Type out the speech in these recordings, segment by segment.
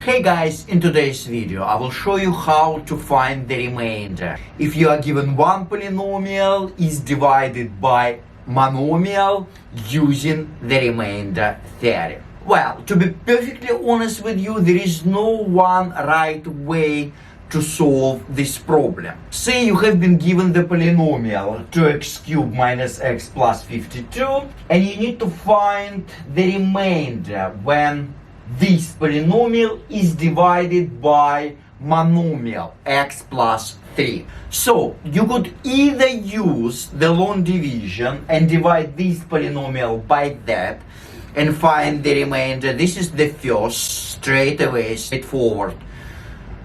Hey guys, in today's video I will show you how to find the remainder. If you are given one polynomial is divided by monomial using the remainder theorem. Well, to be perfectly honest with you, there is no one right way to solve this problem. Say you have been given the polynomial 2x cubed minus x plus 52 and you need to find the remainder when this polynomial is divided by monomial x plus 3. So you could either use the long division and divide this polynomial by that and find the remainder. This is the first straightforward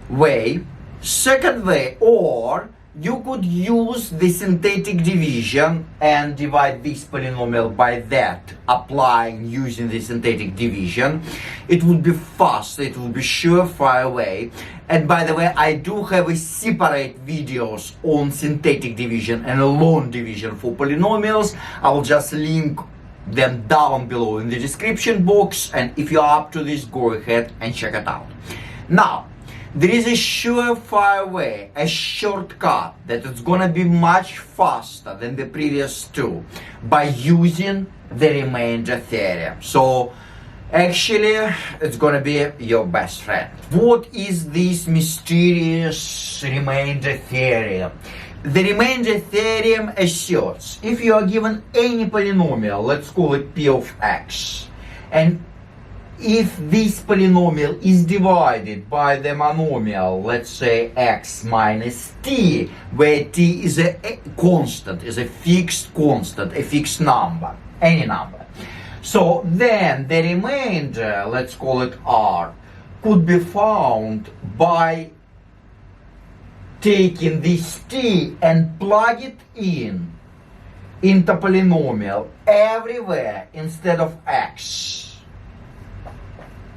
way. Second way, or you could use the synthetic division and divide this polynomial by that, using the synthetic division. It would be fast, it would be surefire way. And by the way, I do have a separate videos on synthetic division and long division for polynomials. I will just link them down below in the description box, and if you're up to this, go ahead and check it out. Now, there is a surefire way, a shortcut that is gonna be much faster than the previous two by using the remainder theorem. So actually it's gonna be your best friend. What is this mysterious remainder theorem? The remainder theorem asserts if you are given any polynomial, let's call it p of x, and if this polynomial is divided by the monomial, let's say x minus t, where t is a constant, is a fixed constant, a fixed number, any number. So then the remainder, let's call it r, could be found by taking this t and plug it into polynomial everywhere instead of x.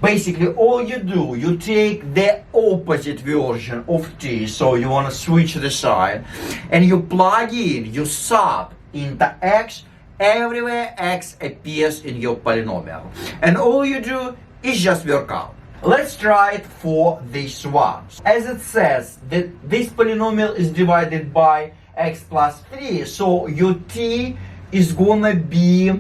Basically, all you do, you take the opposite version of t, so you want to switch the sign, and you plug in, you sub into x everywhere x appears in your polynomial. And all you do is just work out. Let's try it for this one. As it says that this polynomial is divided by x plus 3, so your t is gonna be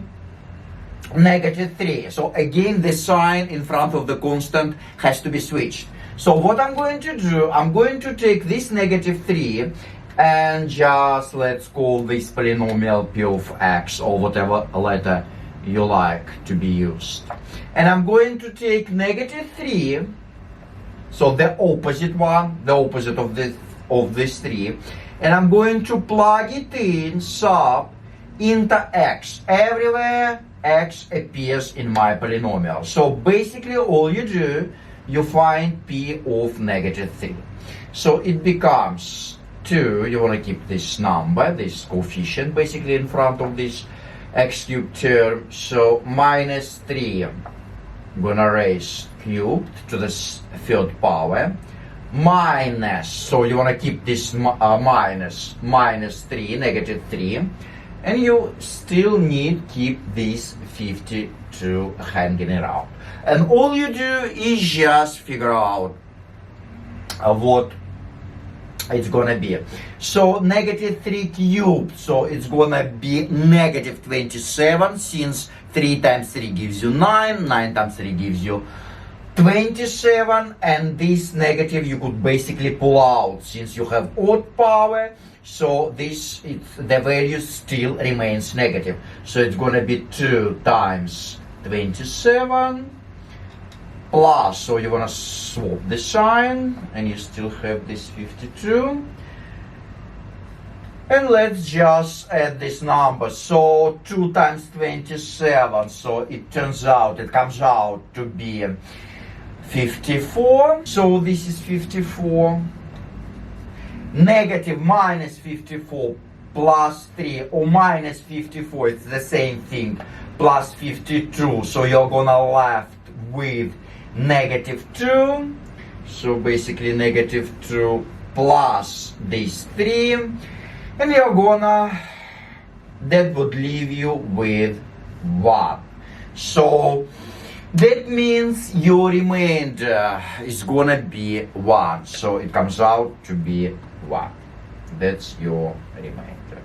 negative 3. So again, the sign in front of the constant has to be switched. So what I'm going to do, I'm going to take this negative 3 and just let's call this polynomial p of x, or whatever letter you like to be used. And I'm going to take negative 3, so the opposite one, the opposite of this 3, and I'm going to plug it in, sub into x everywhere x appears in my polynomial. So basically all you do, you find p of negative 3. So it becomes 2, you want to keep this number, this coefficient basically in front of this x cubed term. So minus 3, I'm gonna raise cubed to the third power, minus, so you want to keep this minus 3, negative 3, and you still need keep this 52 hanging around. And all you do is just figure out what it's gonna be. So negative 3 cubed, so it's gonna be negative 27, since 3 times 3 gives you 9, 9 times 3 gives you 27, and this negative you could basically pull out since you have odd power. So the value still remains negative. So it's gonna be 2 times 27 plus, so you wanna swap the sign and you still have this 52. And let's just add this number. So 2 times 27, so it comes out to be 54. So this is 54. Negative minus 54 plus 3, or minus 54, it's the same thing, plus 52. So you're gonna left with negative 2. So basically negative 2 plus this 3. And that would leave you with 1. So That means your remainder is gonna be 1. So it comes out to be 1. That's your remainder.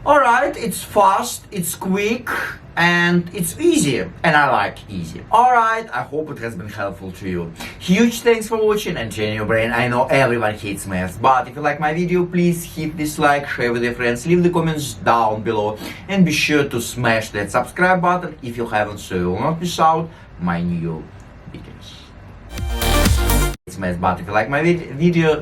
Alright, it's fast, it's quick, and it's easy. And I like easy. Alright, I hope it has been helpful to you. Huge thanks for watching and training your brain. I know everyone hates math, but if you like my video, please hit this like, share with your friends, leave the comments down below, and be sure to smash that subscribe button if you haven't, so you will not miss out my new videos. It's math, but if you like my video,